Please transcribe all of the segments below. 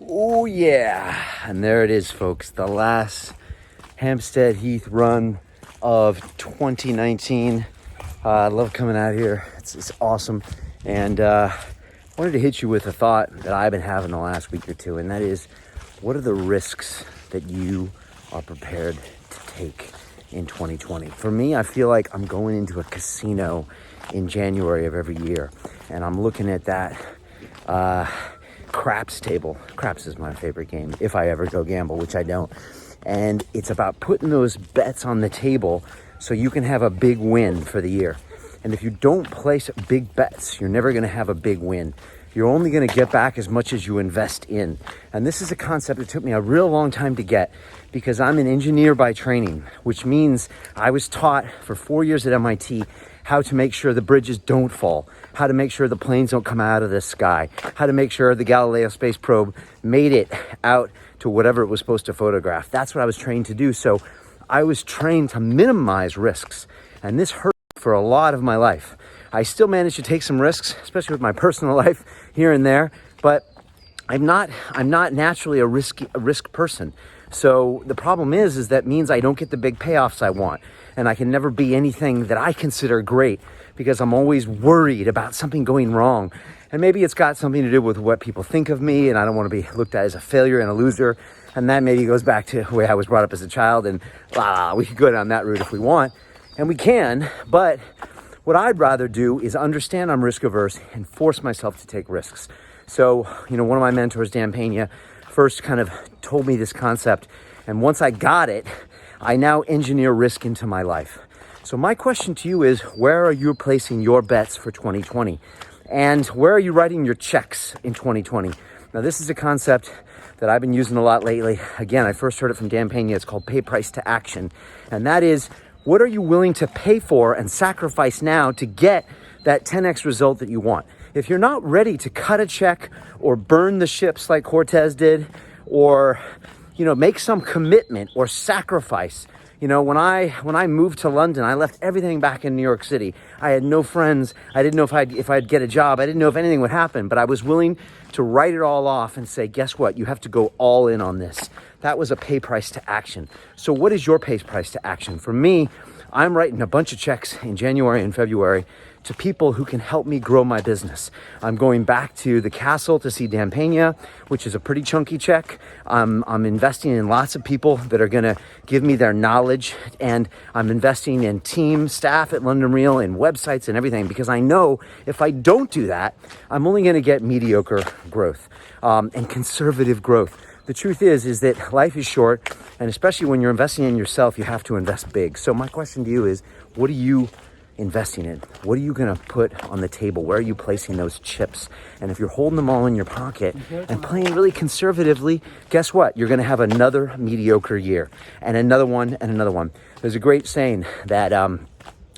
Oh yeah, and there it is, folks. The last Hampstead Heath run of 2019. I love coming out here. It's awesome. And wanted to hit you with a thought that I've been having the last week or two, and that is, what are the risks that you are prepared to take in 2020? For me, I feel like I'm going into a casino in January of every year, and I'm looking at that craps table. Craps is my favorite game if I ever go gamble, which I don't. And it's about putting those bets on the table so you can have a big win for the year. And if you don't place big bets, you're never going to have a big win. You're only going to get back as much as you invest in. And this is a concept that took me a real long time to get, because I'm an engineer by training, which means I was taught for 4 years at MIT how to make sure the bridges don't fall, how to make sure the planes don't come out of the sky, how to make sure the Galileo space probe made it out to whatever it was supposed to photograph. That's what I was trained to do. So I was trained to minimize risks, and this hurt for a lot of my life. I still managed to take some risks, especially with my personal life here and there, but I'm not naturally a risk person. So the problem is that means I don't get the big payoffs I want, and I can never be anything that I consider great because I'm always worried about something going wrong. And maybe it's got something to do with what people think of me, and I don't want to be looked at as a failure and a loser. And that maybe goes back to the way I was brought up as a child, and we could go down that route if we want, and we can. But what I'd rather do is understand I'm risk averse and force myself to take risks. So, one of my mentors, Dan Pena, first kind of told me this concept. And once I got it, I now engineer risk into my life. So my question to you is, where are you placing your bets for 2020? And where are you writing your checks in 2020? Now, this is a concept that I've been using a lot lately. Again, I first heard it from Dan Pena. It's called pay price to action. And that is, what are you willing to pay for and sacrifice now to get that 10x result that you want? If you're not ready to cut a check or burn the ships like Cortez did, or, make some commitment or sacrifice. When I moved to London, I left everything back in New York City. I had no friends. I didn't know if I'd get a job. I didn't know if anything would happen, but I was willing to write it all off and say, guess what? You have to go all in on this. That was a pay price to action. So what is your pay price to action? For me, I'm writing a bunch of checks in January and February to people who can help me grow my business. I'm going back to the castle to see Dan Pena, which is a pretty chunky check. I'm investing in lots of people that are gonna give me their knowledge, and I'm investing in team, staff at London Real, and websites and everything, because I know if I don't do that, I'm only gonna get mediocre growth and conservative growth. The truth is that life is short, and especially when you're investing in yourself, you have to invest big. So my question to you is, what are you investing in? What are you going to put on the table? Where are you placing those chips? And if you're holding them all in your pocket and playing really conservatively, guess what? You're going to have another mediocre year, and another one, and another one. There's a great saying that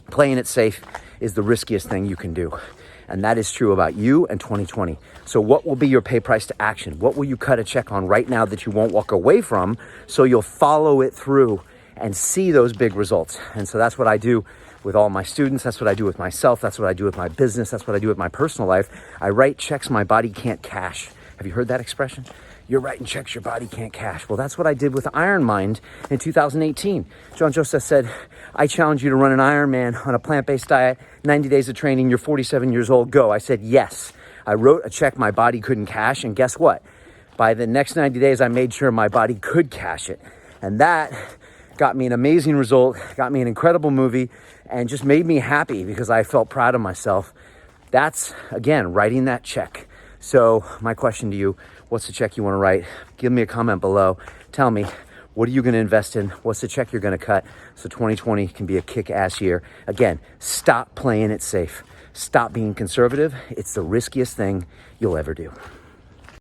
playing it safe is the riskiest thing you can do. And that is true about you and 2020. So what will be your pay price to action? What will you cut a check on right now that you won't walk away from, so you'll follow it through and see those big results? And so that's what I do with all my students. That's what I do with myself. That's what I do with my business. That's what I do with my personal life. I write checks my body can't cash. Have you heard that expression? You're writing checks your body can't cash. Well, that's what I did with Iron Mind in 2018. John Joseph said, I challenge you to run an Ironman on a plant-based diet, 90 days of training, you're 47 years old, go. I said, yes. I wrote a check my body couldn't cash, and guess what? By the next 90 days, I made sure my body could cash it. And that got me an amazing result, got me an incredible movie, and just made me happy because I felt proud of myself. That's, again, writing that check. So my question to you, what's the check you want to write? Give me a comment below. Tell me, what are you going to invest in? What's the check you're going to cut so 2020 can be a kick-ass year? Again, stop playing it safe. Stop being conservative. It's the riskiest thing you'll ever do.